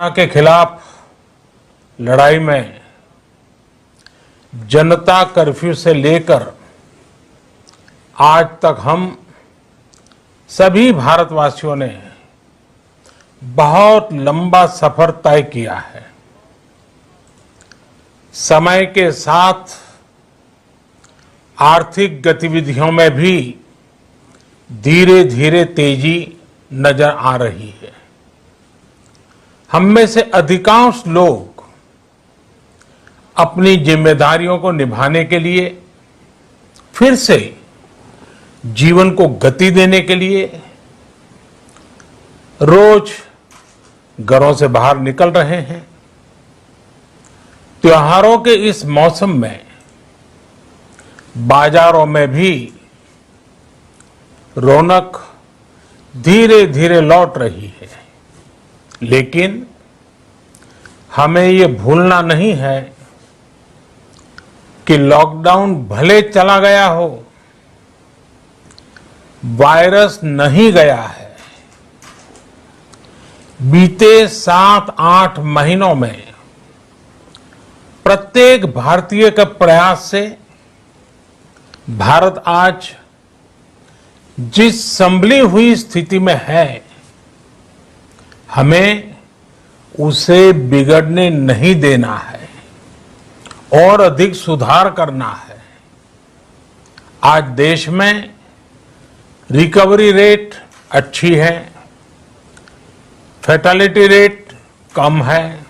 के खिलाफ लड़ाई में जनता कर्फ्यू से लेकर आज तक हम सभी भारतवासियों ने बहुत लंबा सफर तय किया है। समय के साथ आर्थिक गतिविधियों में भी धीरे धीरे तेजी नजर आ रही है। हम में से अधिकांश लोग अपनी जिम्मेदारियों को निभाने के लिए फिर से जीवन को गति देने के लिए रोज घरों से बाहर निकल रहे हैं। त्योहारों के इस मौसम में बाजारों में भी रौनक धीरे धीरे लौट रही है, लेकिन हमें ये भूलना नहीं है कि लॉकडाउन भले चला गया हो, वायरस नहीं गया है। बीते 7-8 महीनों में प्रत्येक भारतीय के प्रयास से भारत आज जिस संभली हुई स्थिति में है, हमें उसे बिगड़ने नहीं देना है और अधिक सुधार करना है। आज देश में रिकवरी रेट अच्छी है, फैटेलिटी रेट कम है।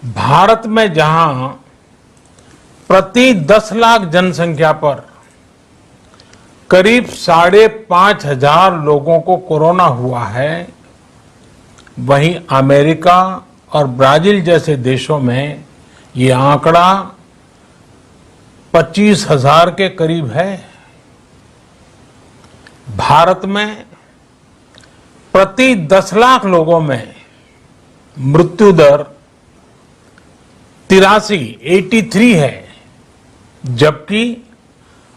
भारत में जहां प्रति 10 लाख जनसंख्या पर करीब 5,500 लोगों को कोरोना हुआ है, वहीं अमेरिका और ब्राजील जैसे देशों में ये आंकड़ा 25,000 के करीब है। भारत में प्रति 10 लाख लोगों में मृत्यु दर 83 है, जबकि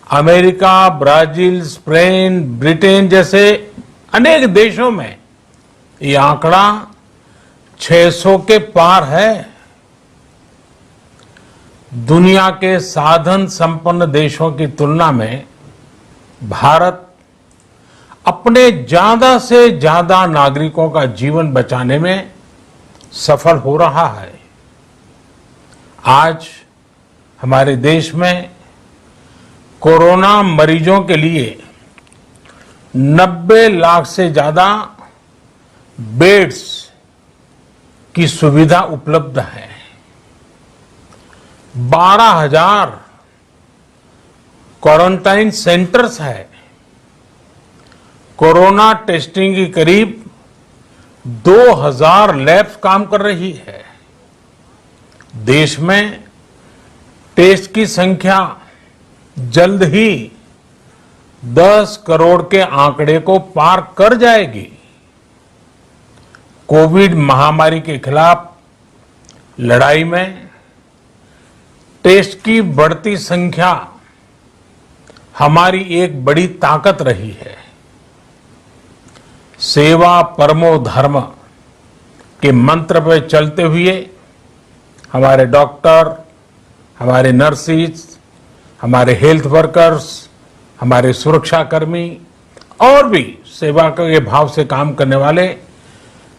अमेरिका, ब्राजील, स्पेन, ब्रिटेन जैसे अनेक देशों में ये आंकड़ा 600 के पार है। दुनिया के साधन संपन्न देशों की तुलना में भारत अपने ज्यादा से ज्यादा नागरिकों का जीवन बचाने में सफल हो रहा है। आज हमारे देश में कोरोना मरीजों के लिए 90 लाख से ज्यादा बेड्स की सुविधा उपलब्ध है। 12,000 क्वारंटाइन सेंटर्स है। कोरोना टेस्टिंग की करीब 2,000 लैब्स काम कर रही है। देश में टेस्ट की संख्या जल्द ही 10 करोड़ के आंकड़े को पार कर जाएगी। कोविड महामारी के खिलाफ लड़ाई में टेस्ट की बढ़ती संख्या हमारी एक बड़ी ताकत रही है। सेवा परमो धर्म के मंत्र पर चलते हुए हमारे डॉक्टर, हमारे नर्सिस, हमारे हेल्थ वर्कर्स, हमारे सुरक्षाकर्मी और भी सेवा के भाव से काम करने वाले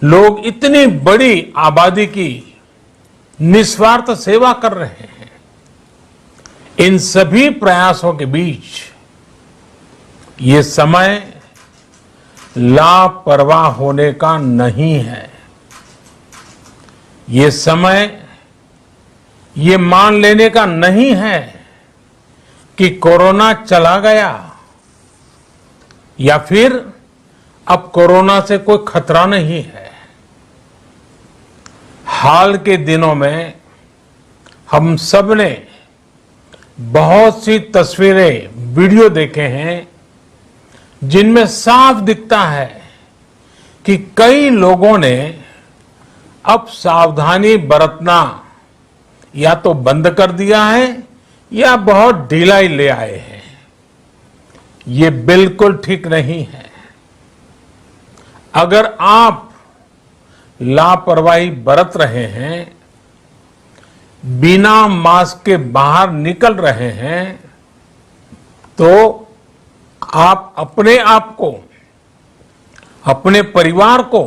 लोग इतनी बड़ी आबादी की निस्वार्थ सेवा कर रहे हैं। इन सभी प्रयासों के बीच ये समय लापरवाह होने का नहीं है। ये समय ये मान लेने का नहीं है कि कोरोना चला गया या फिर अब कोरोना से कोई खतरा नहीं है। हाल के दिनों में हम सब ने बहुत सी तस्वीरें, वीडियो देखे हैं जिनमें साफ दिखता है कि कई लोगों ने अब सावधानी बरतना या तो बंद कर दिया है या बहुत ढिलाई ले आए हैं। ये बिल्कुल ठीक नहीं है। अगर आप लापरवाही बरत रहे हैं, बिना मास्क के बाहर निकल रहे हैं, तो आप अपने आप को, अपने परिवार को,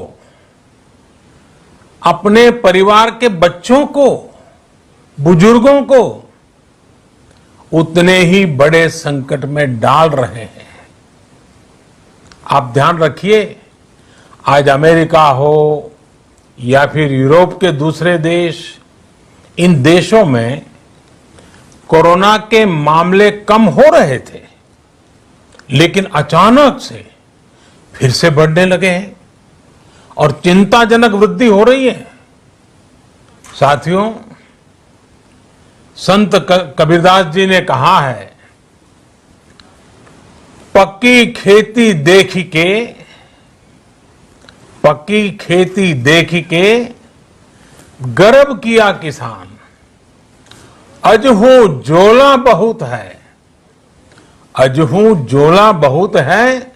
अपने परिवार के बच्चों को, बुजुर्गों को उतने ही बड़े संकट में डाल रहे हैं। आप ध्यान रखिए, आज अमेरिका हो या फिर यूरोप के दूसरे देश, इन देशों में कोरोना के मामले कम हो रहे थे, लेकिन अचानक से फिर से बढ़ने लगे हैं और चिंताजनक वृद्धि हो रही है। साथियों, संत कबीरदास जी ने कहा है, पक्की खेती देख के गर्व किया किसान, अजहू जोला बहुत है,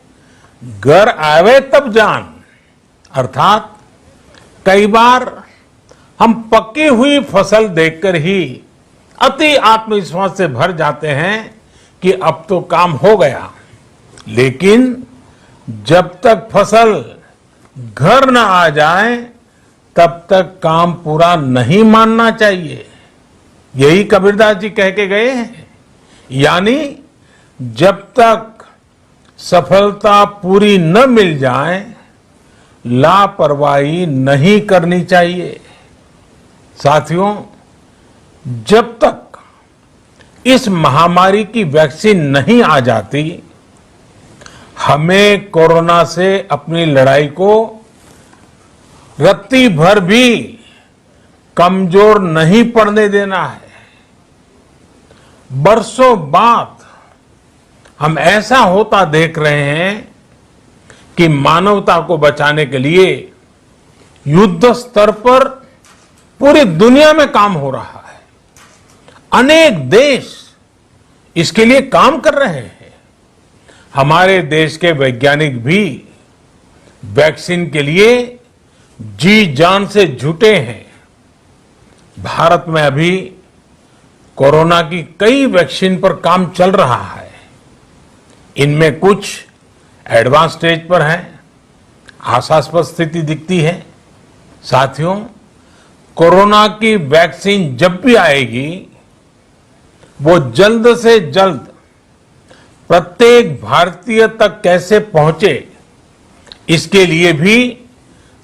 घर आवे तब जान। अर्थात कई बार हम पक्की हुई फसल देखकर ही अति आत्मविश्वास से भर जाते हैं कि अब तो काम हो गया, लेकिन जब तक फसल घर न आ जाए तब तक काम पूरा नहीं मानना चाहिए। यही कबीरदास जी कह के गए हैं। यानी जब तक सफलता पूरी न मिल जाए, लापरवाही नहीं करनी चाहिए। साथियों, जब तक इस महामारी की वैक्सीन नहीं आ जाती, हमें कोरोना से अपनी लड़ाई को रत्ती भर भी कमजोर नहीं पड़ने देना है। बरसों बाद हम ऐसा होता देख रहे हैं कि मानवता को बचाने के लिए युद्ध स्तर पर पूरी दुनिया में काम हो रहा है। अनेक देश इसके लिए काम कर रहे हैं। हमारे देश के वैज्ञानिक भी वैक्सीन के लिए जी जान से जुटे हैं। भारत में अभी कोरोना की कई वैक्सीन पर काम चल रहा है। इनमें कुछ एडवांस स्टेज पर है, आशास्पद स्थिति दिखती है। साथियों, कोरोना की वैक्सीन जब भी आएगी, वो जल्द से जल्द प्रत्येक भारतीय तक कैसे पहुंचे, इसके लिए भी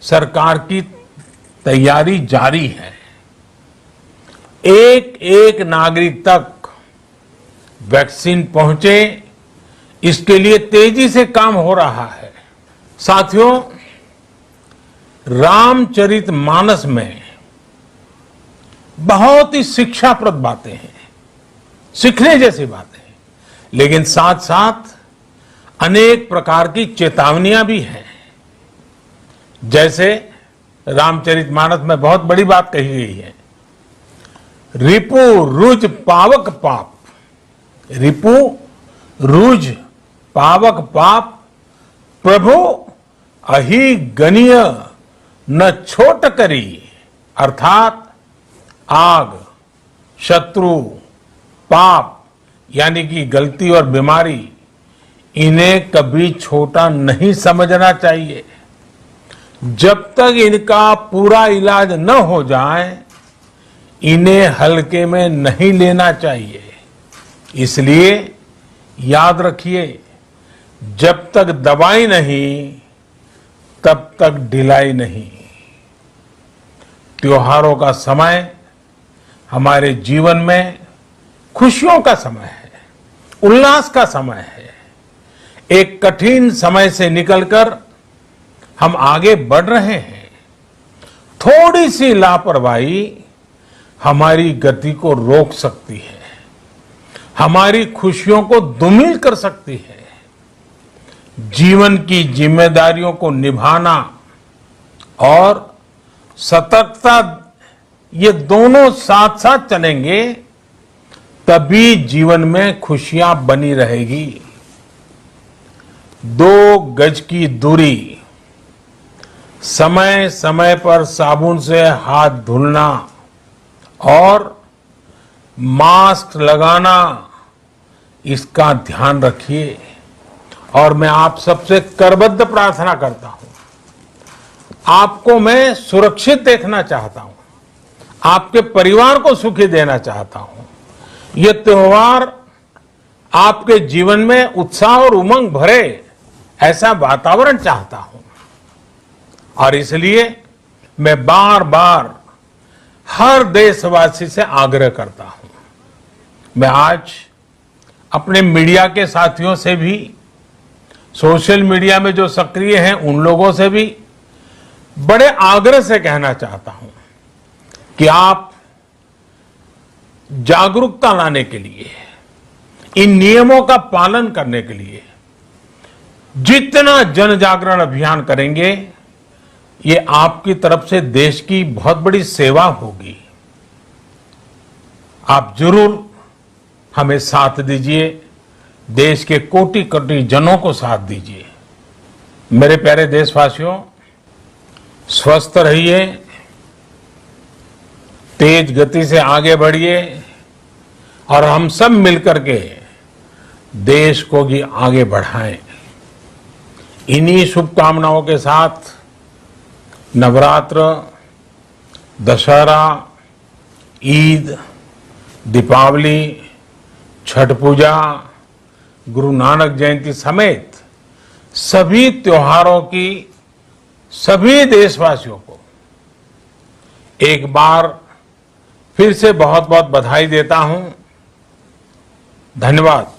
सरकार की तैयारी जारी है। एक एक नागरिक तक वैक्सीन पहुंचे, इसके लिए तेजी से काम हो रहा है। साथियों, रामचरितमानस में बहुत ही शिक्षाप्रद बातें हैं, सीखने जैसी बातें हैं, लेकिन साथ साथ अनेक प्रकार की चेतावनियां भी हैं। जैसे रामचरितमानस में बहुत बड़ी बात कही गई है, रिपु रुज पावक पाप। रिपु रुज पावक पाप, प्रभु अहि गनीय न छोट करी। अर्थात आग, शत्रु, पाप यानी कि गलती और बीमारी, इन्हें कभी छोटा नहीं समझना चाहिए। जब तक इनका पूरा इलाज न हो जाए, इन्हें हल्के में नहीं लेना चाहिए। इसलिए याद रखिए, जब तक दवाई नहीं, तब तक ढिलाई नहीं। त्योहारों का समय हमारे जीवन में खुशियों का समय है, उल्लास का समय है। एक कठिन समय से निकलकर हम आगे बढ़ रहे हैं। थोड़ी सी लापरवाही हमारी गति को रोक सकती है, हमारी खुशियों को धूमिल कर सकती है। जीवन की जिम्मेदारियों को निभाना और सतर्कता, ये दोनों साथ साथ चलेंगे, तभी जीवन में खुशियां बनी रहेगी। 2 गज की दूरी, समय समय पर साबुन से हाथ धुलना और मास्क लगाना, इसका ध्यान रखिए। और मैं आप सबसे करबद्ध प्रार्थना करता हूं, आपको मैं सुरक्षित देखना चाहता हूं, आपके परिवार को सुखी देना चाहता हूं। ये त्योहार आपके जीवन में उत्साह और उमंग भरे ऐसा वातावरण चाहता हूं। और इसलिए मैं बार बार हर देशवासी से आग्रह करता हूं। मैं आज अपने मीडिया के साथियों से भी, सोशल मीडिया में जो सक्रिय हैं उन लोगों से भी बड़े आग्रह से कहना चाहता हूं कि आप जागरूकता लाने के लिए, इन नियमों का पालन करने के लिए जितना जन जागरण अभियान करेंगे, ये आपकी तरफ से देश की बहुत बड़ी सेवा होगी। आप जरूर हमें साथ दीजिए, देश के कोटि कोटि जनों को साथ दीजिए। मेरे प्यारे देशवासियों, स्वस्थ रहिए, तेज गति से आगे बढ़िए और हम सब मिलकर के देश को भी आगे बढ़ाएं। इन्हीं शुभकामनाओं के साथ नवरात्र, दशहरा, ईद, दीपावली, छठ पूजा, गुरु नानक जयंती समेत सभी त्योहारों की सभी देशवासियों को एक बार फिर से बहुत बहुत बधाई देता हूं। धन्यवाद।